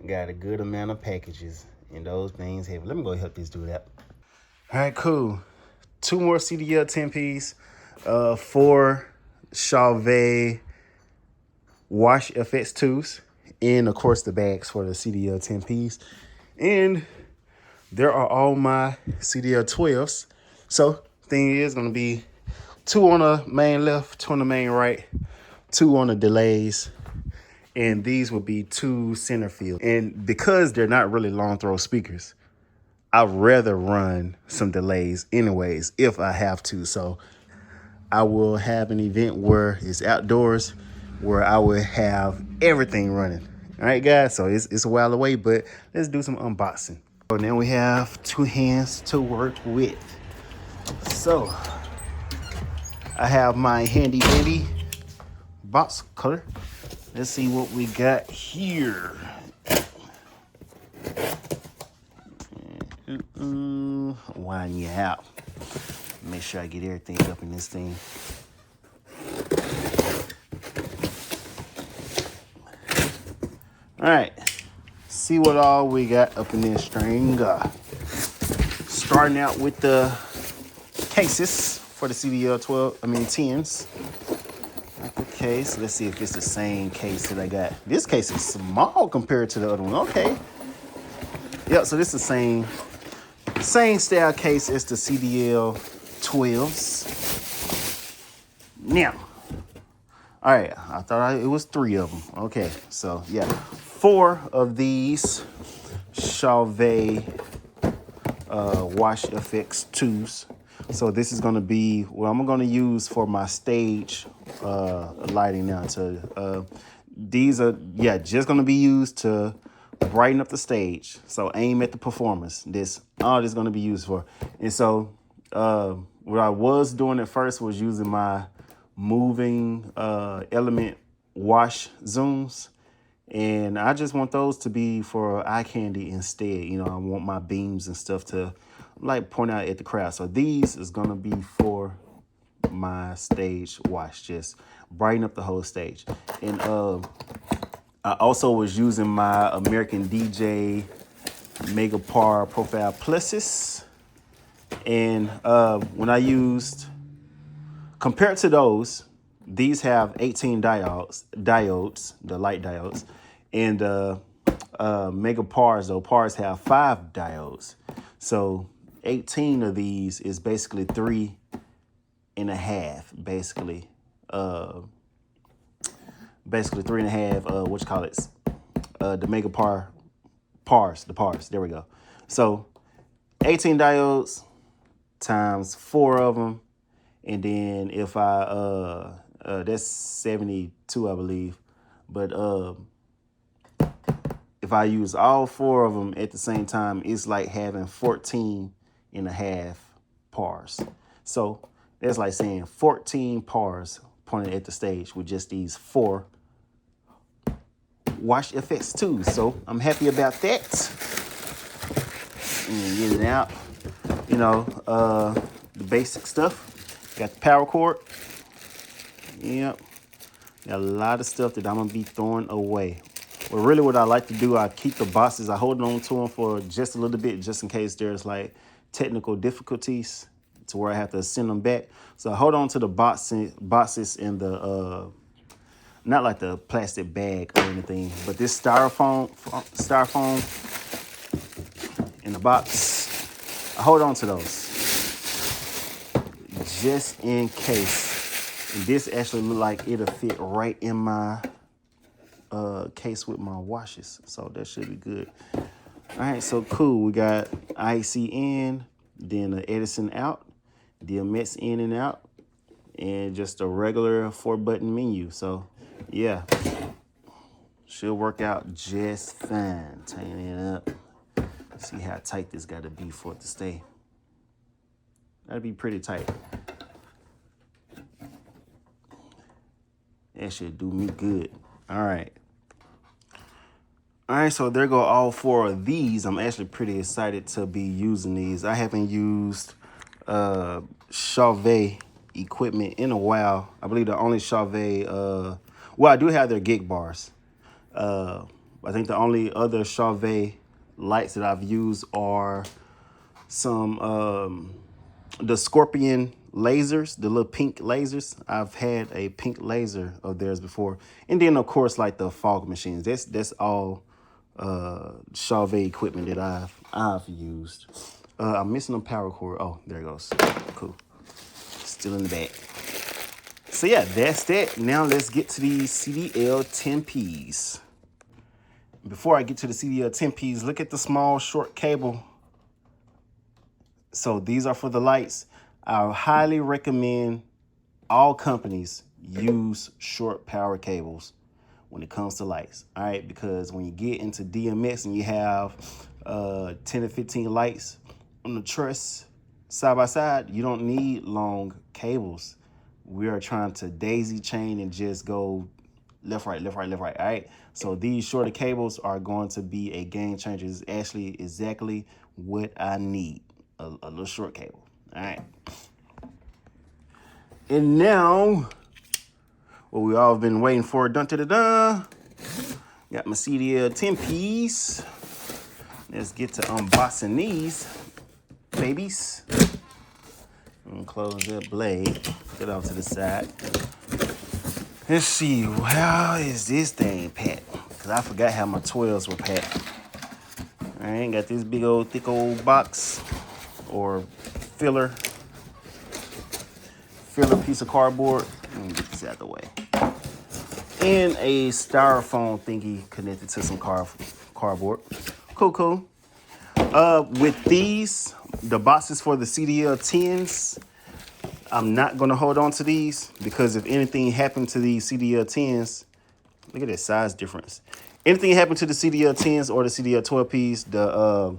got a good amount of packages, and those things heavy. Let me go help this dude out. All right, cool. 2 more CDL 10-piece, 4 Chauvet wash FX2s, and of course the bags for the CDL 10-piece. And there are all my CDL 12s. So thing is gonna be 2 on the main left, 2 on the main right, 2 on the delays, and these would be 2 center field. And because they're not really long throw speakers, I'd rather run some delays anyways if I have to. So I will have an event where it's outdoors, where I will have everything running. All right, guys, so it's a while away, but let's do some unboxing. So now we have 2 hands to work with. So I have my handy dandy box cutter. Let's see what we got here. Wind you out. Make sure I get everything up in this thing. All right, see what all we got up in this string. Starting out with the cases for the CDL 10s. Okay, so let's see if it's the same case that I got. This case is small compared to the other one. Okay. Yep, so this is the same style case as the CDL 12s. Now, all right, I thought it was 3 of them. Okay, so yeah, 4 of these Chauvet wash FX2s. So this is gonna be what I'm gonna use for my stage lighting now. These are just gonna be used to brighten up the stage. So aim at the performers. All this gonna be used for. And so what I was doing at first was using my moving element wash zooms. And I just want those to be for eye candy instead. You know, I want my beams and stuff to like point out at the crowd. So these is gonna be for my stage wash, just brighten up the whole stage. And I also was using my American DJ Mega Par Profile Pluses. And when I used, compared to those, these have 18 diodes, the light diodes. And Mega Pars, though, Pars have 5 diodes. So 18 of these is basically 3.5, basically. Basically 3.5, the Mega Pars, there we go. So 18 diodes times 4 of them. And then if I, that's 72, I believe. But if I use all 4 of them at the same time, it's like having 14.5 pars. So that's like saying 14 pars pointed at the stage with just these 4 wash FX2. So I'm happy about that. And get it out. You know, the basic stuff. Got the power cord. Yep. Got a lot of stuff that I'm going to be throwing away. But really what I like to do, I keep the boxes. I hold on to them for just a little bit, just in case there's like technical difficulties to where I have to send them back. So I hold on to the boxes in the, not like the plastic bag or anything, but this styrofoam in the box. I hold on to those just in case. And this actually look like it'll fit right in my case with my washes, so that should be good. All right, so cool. We got IC in, then the Edison out, DMX in and out, and just a regular 4-button menu. So yeah, should work out just fine. Tighten it up. See how tight this got to be for it to stay. That'd be pretty tight. That should do me good. All right. All right, so there go all 4 of these. I'm actually pretty excited to be using these. I haven't used Chauvet equipment in a while. I believe the only Chauvet, well, I do have their gig bars. I think the only other Chauvet lights that I've used are some the Scorpion lasers, the little pink lasers. I've had a pink laser of theirs before. And then of course like the fog machines. That's all Chauvet equipment that I've used. I'm missing a power cord. Oh, there it goes. Cool. Still in the back. So yeah, that's that. Now let's get to these CDL 10Ps. Before I get to the CDL 10Ps, look at the small short cable. So these are for the lights. I highly recommend all companies use short power cables when it comes to lights. All right, because when you get into DMX and you have 10 to 15 lights on the truss side by side, you don't need long cables. We are trying to daisy chain and just go left, right, left, right, left, right. All right. So these shorter cables are going to be a game changer. It's actually exactly what I need. A little short cable. All right. And now, what we all been waiting for, dun da da da. Got my CDL 10Ps. Let's get to unboxing these babies. And close that blade. Get off to the side. Let's see, how is this thing packed? Because I forgot how my 12s were packed. I ain't got this big old thick old box or filler piece of cardboard. Let me get this out of the way. And a styrofoam thingy connected to some cardboard. Cool. With these, the boxes for the CDL 10s, I'm not going to hold on to these because if anything happened to these CDL 10s, look at that size difference. Anything happened to the CDL 10s or the CDL 12Ps,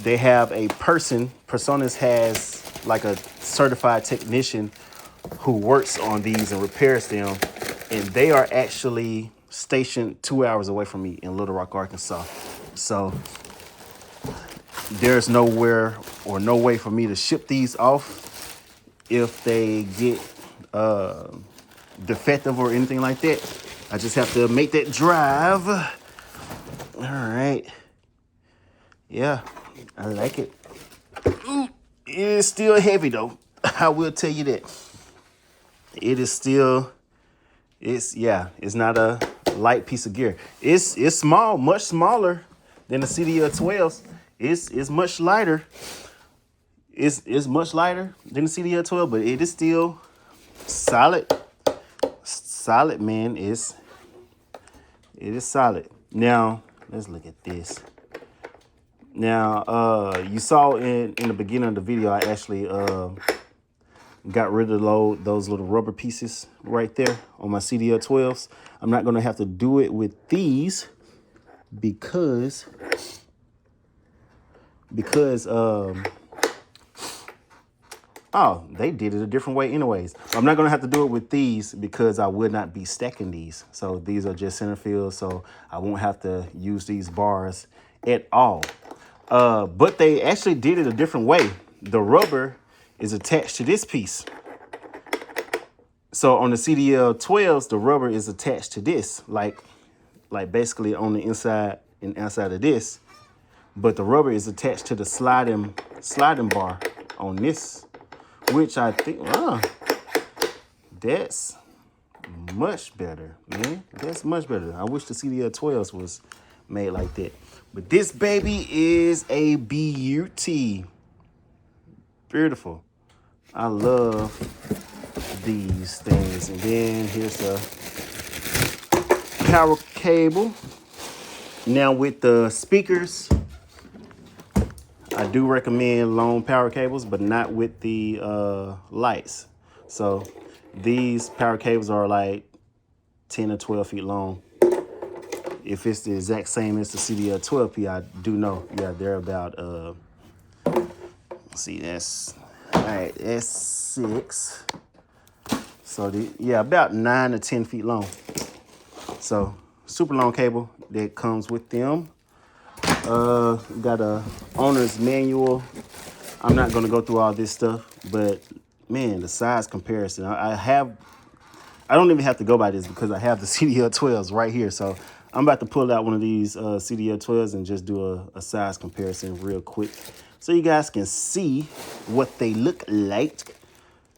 they have a person. Personas has like a certified technician who works on these and repairs them. And they are actually stationed 2 hours away from me in Little Rock, Arkansas. So there's nowhere or no way for me to ship these off if they get defective or anything like that. I just have to make that drive. All right. Yeah, I like it. Ooh, it is still heavy though. I will tell you that. It is still, it's not a light piece of gear. It's small, much smaller than the CDL 12s. It's much lighter. It's much lighter than the CDL 12, but it is still solid. Solid, man. It is solid. Now, let's look at this. Now, you saw in the beginning of the video, I actually got rid of those little rubber pieces right there on my CDL 12s. I'm not going to have to do it with these because oh, they did it a different way anyways. I'm not going to have to do it with these because I would not be stacking these. So these are just center field, so I won't have to use these bars at all. But they actually did it a different way. The rubber is attached to this piece. So on the CDL 12s, the rubber is attached to this, like basically on the inside and outside of this. But the rubber is attached to the sliding bar on this, which I think, that's much better, man. That's much better. I wish the CDL 12s was made like that. But this baby is a beauty. Beautiful. I love these things. And then here's the power cable. Now with the speakers, I do recommend long power cables, but not with the lights. So these power cables are like 10 or 12 feet long. If it's the exact same as the CDL 12P, I do know. Yeah, they're about, let's see, that's, all right, that's 6. So, about 9 to 10 feet long. So, super long cable that comes with them. Got a owner's manual. I'm not going to go through all this stuff, but man, the size comparison. I don't even have to go by this because I have the CDL 12s right here. So I'm about to pull out one of these CDL 12s and just do a size comparison real quick so you guys can see what they look like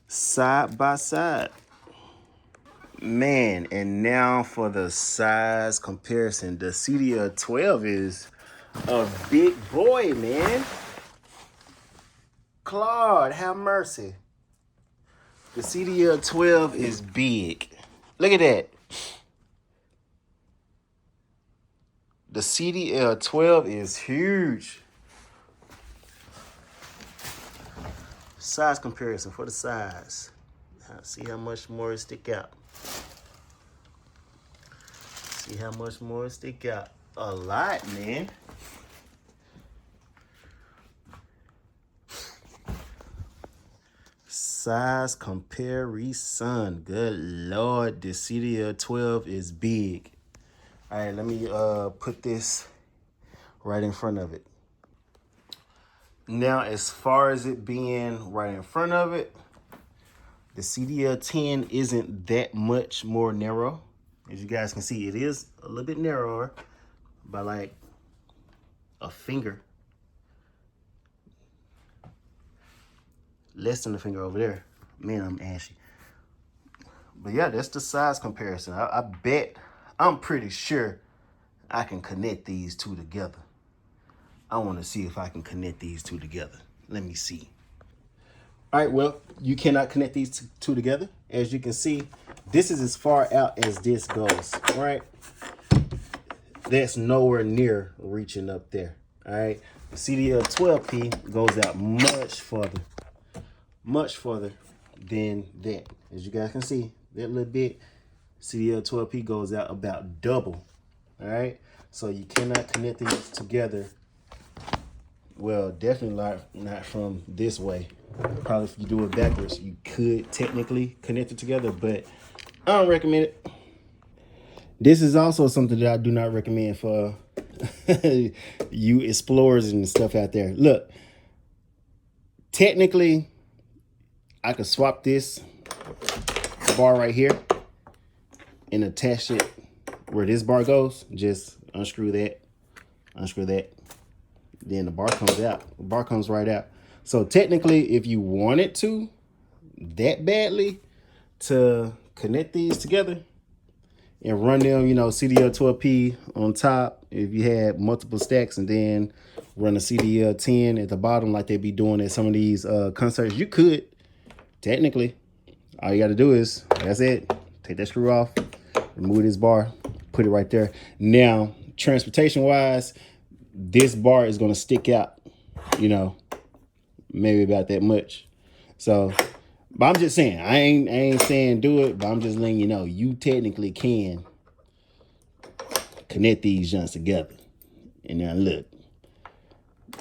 side by side. Man, and now for the size comparison. The CDL 12 is a big boy, man. Claude, have mercy. The CDL 12 is big. Look at that. The CDL 12 is huge. Size comparison for the size. See how much more it stick out. See how much more it stick out. A lot, man. Size comparison. Good Lord, the CDL 12 is big. All right, let me put this right in front of it. Now, as far as it being right in front of it, the CDL 10 isn't that much more narrow. As you guys can see, it is a little bit narrower by like a finger. Less than a finger over there. Man, I'm ashy. But yeah, that's the size comparison. I bet, I'm pretty sure I can connect these two together. I want to see if I can connect these two together. Let me see. All right, well, you cannot connect these two together. As you can see, this is as far out as this goes, right? That's nowhere near reaching up there, all right? The CDL 12P goes out much further than that. As you guys can see, that little bit, CDL 12P goes out about double, all right? So you cannot connect these together. Well, definitely not from this way. Probably if you do it backwards, you could technically connect it together, but I don't recommend it. This is also something that I do not recommend for you explorers and stuff out there. Look, technically, I could swap this bar right here and attach it where this bar goes. Just unscrew that, then the bar comes out. The bar comes right out. So technically, if you wanted to that badly to connect these together and run them, you know, CDL 12P on top, if you had multiple stacks, and then run a CDL 10 at the bottom like they be doing at some of these concerts, you could technically. All you got to do is, that's it. Take that screw off, remove this bar, put it right there. Now, transportation wise, this bar is going to stick out, you know, maybe about that much. So, but I'm just saying, I ain't saying do it, but I'm just letting you know, you technically can connect these joints together. And now look,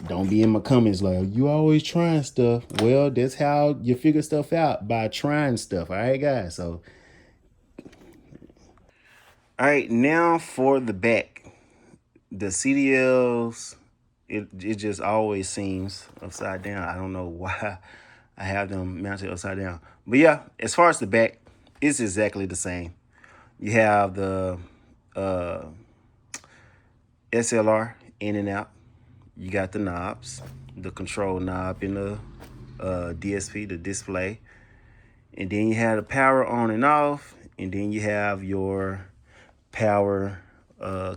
don't be in my comments like, you always trying stuff. Well, that's how you figure stuff out, by trying stuff. All right, guys. So, all right, now for the back. The CDLs, it just always seems upside down. I don't know why I have them mounted upside down. But yeah, as far as the back, it's exactly the same. You have the SLR in and out. You got the knobs, the control knob in the DSP, the display. And then you have the power on and off. And then you have your power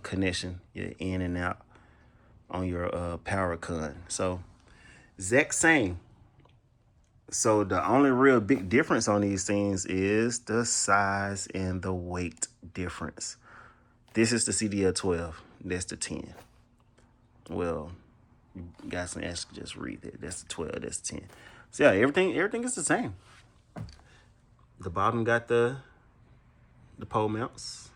connection, your in and out on your power con. So exact same. So the only real big difference on these things is the size and the weight difference. This is the CDL 12. That's the 10. Well, you guys can actually just read that. That's the 12. That's the 10. So yeah, everything is the same. The bottom got the pole mounts.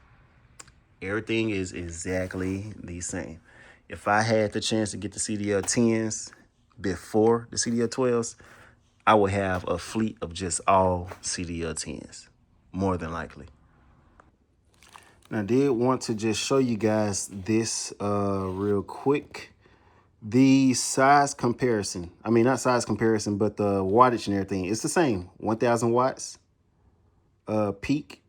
Everything is exactly the same. If I had the chance to get the CDL 10s before the CDL 12s, I would have a fleet of just all CDL 10s, more than likely. Now, I did want to just show you guys this real quick. The size comparison. I mean, not size comparison, but the wattage and everything. It's the same. 1,000 watts peak.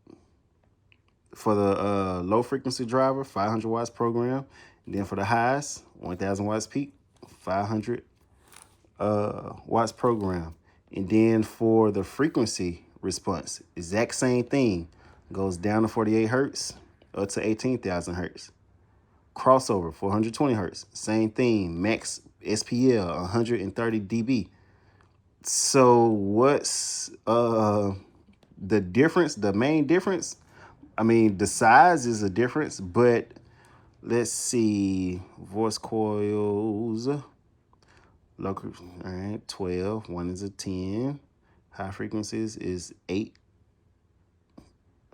for the low frequency driver, 500 watts program. And then for the highs, 1000 watts peak, 500 watts program. And then for the frequency response, exact same thing. Goes down to 48 hertz up to 18,000 hertz. Crossover, 420 hertz. Same thing. Max SPL, 130 dB. So what's the difference? The main difference? I mean, the size is a difference, but let's see. Voice coils. Local, all right, 12. One is a 10. High frequencies is 8,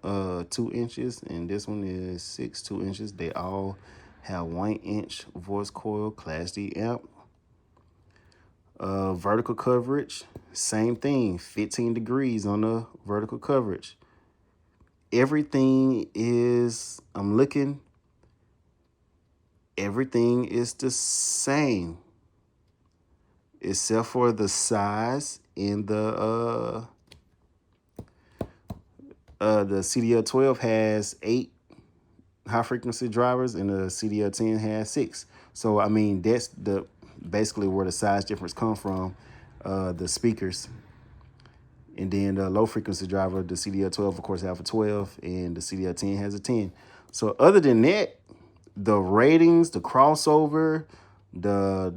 2 inches, and this one is 6, 2 inches. They all have 1 inch voice coil, Class D amp. Vertical coverage, same thing, 15 degrees on the vertical coverage. Everything is, I'm looking, everything is the same except for the size in the CDL 12 has 8 high frequency drivers and the CDL 10 has 6. So I mean, that's the basically where the size difference come from, the speakers. And then the low frequency driver, the CDL 12, of course, have a 12, and the CDL 10 has a 10. So other than that, the ratings, the crossover, the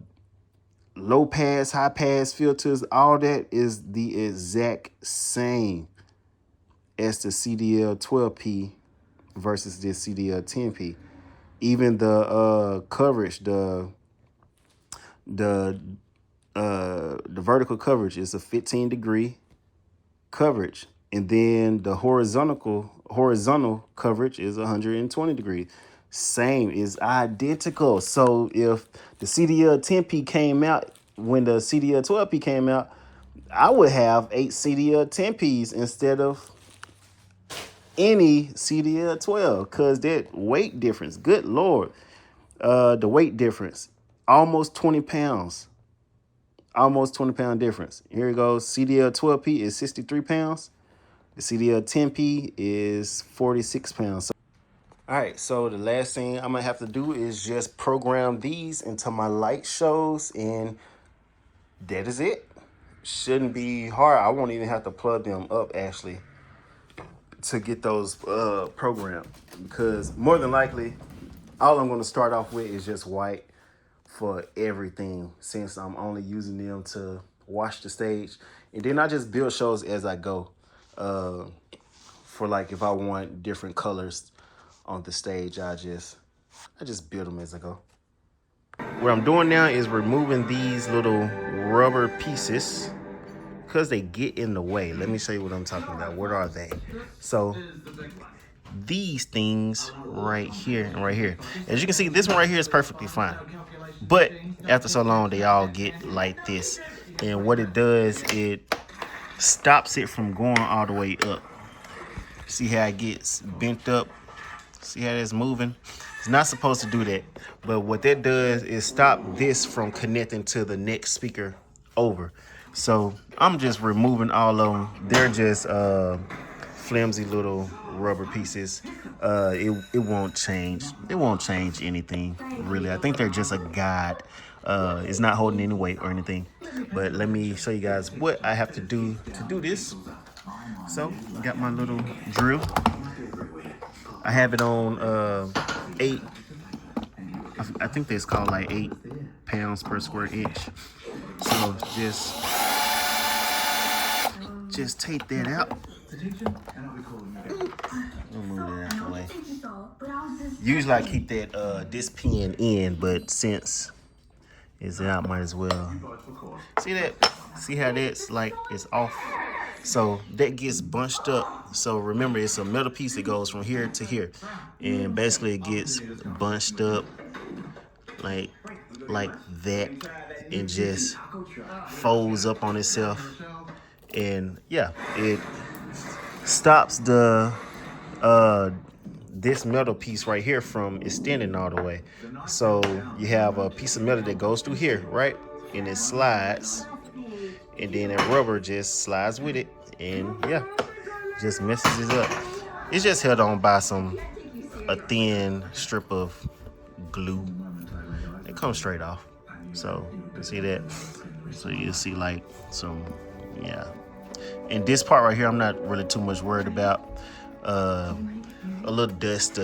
low pass, high pass filters, all that is the exact same as the CDL 12P versus the CDL 10P. Even the coverage, the vertical coverage is a 15 degree coverage, and then the horizontal coverage is 120 degrees. Same, is identical. So if the CDL 10P came out when the CDL 12P came out, I would have 8 CDL 10Ps instead of any CDL 12, because that weight difference, good Lord, the weight difference, almost 20 pounds. Almost 20 pound difference. Here it goes. CDL 12P is 63 pounds. The CDL 10P is 46 pounds. All right, so the last thing I'm gonna have to do is just program these into my light shows, and that is it. Shouldn't be hard. I won't even have to plug them up actually to get those programmed, because more than likely, all I'm gonna start off with is just white for everything, since I'm only using them to watch the stage. And then I just build shows as I go, for like if I want different colors on the stage, I just build them as I go. What I'm doing now is removing these little rubber pieces because they get in the way. Let me show you what I'm talking about. What are they? So these things right here and right here, as you can see, this one right here is perfectly fine. But after so long, they all get like this. And what it does, it stops it from going all the way up. See how it gets bent up? See how it's moving? It's not supposed to do that. But what that does is stop this from connecting to the next speaker over. So I'm just removing all of them. They're just flimsy little rubber pieces. It won't change. It won't change anything, really. I think they're just a guide. It's not holding any weight or anything. But let me show you guys what I have to do this. So I got my little drill. I have it on 8. I think it's called like 8 pounds per square inch. So just take that out. We'll move that out the way. Usually I keep that this pin in, but since it's out, might as well. See that? See how that's like it's off? So that gets bunched up. So remember, it's a metal piece that goes from here to here, and basically it gets bunched up like that, and just folds up on itself. And yeah, it stops the this metal piece right here from extending all the way. So you have a piece of metal that goes through here, right? And it slides, and then that rubber just slides with it, and yeah, just messes it up. It's just held on by a thin strip of glue. It comes straight off. So you see that? So you see like some, yeah. And this part right here, I'm not really too much worried about. A little dust,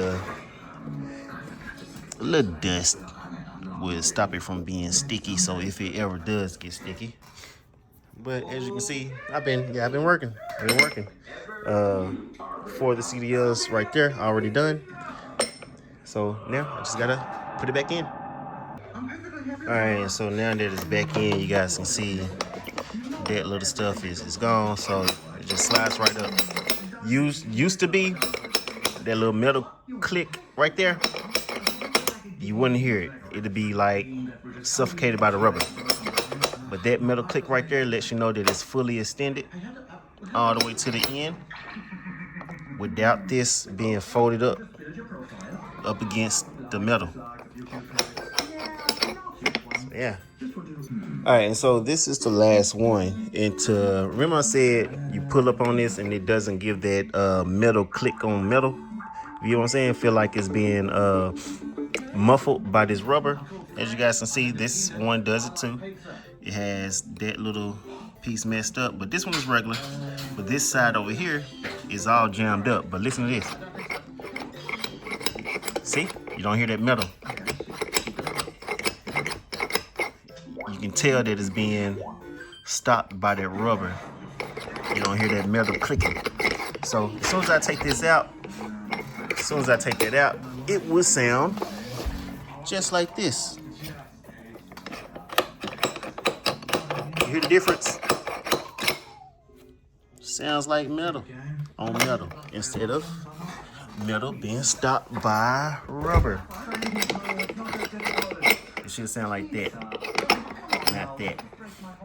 would stop it from being sticky. So if it ever does get sticky, but as you can see, I've been working. For the CDLs right there, already done. So now I just gotta put it back in. All right, so now that it's back in, you guys can see that little stuff is gone. So it just slides right up. Used to be that little metal click right there. You wouldn't hear it. It'd be like suffocated by the rubber. But that metal click right there lets you know that it's fully extended all the way to the end without this being folded up against the metal. So, yeah. All right, and so this is the last one. And remember I said you pull up on this and it doesn't give that metal click on metal. You know what I'm saying? Feel like it's being muffled by this rubber. As you guys can see, this one does it too. It has that little piece messed up, but this one is regular. But this side over here is all jammed up. But listen to this. See? You don't hear that metal. You can tell that it's being stopped by that rubber. You don't hear that metal clicking. So as soon as I take this out, it will sound just like this. You hear the difference? Sounds like metal on metal instead of metal being stopped by rubber. It should sound like that, not that.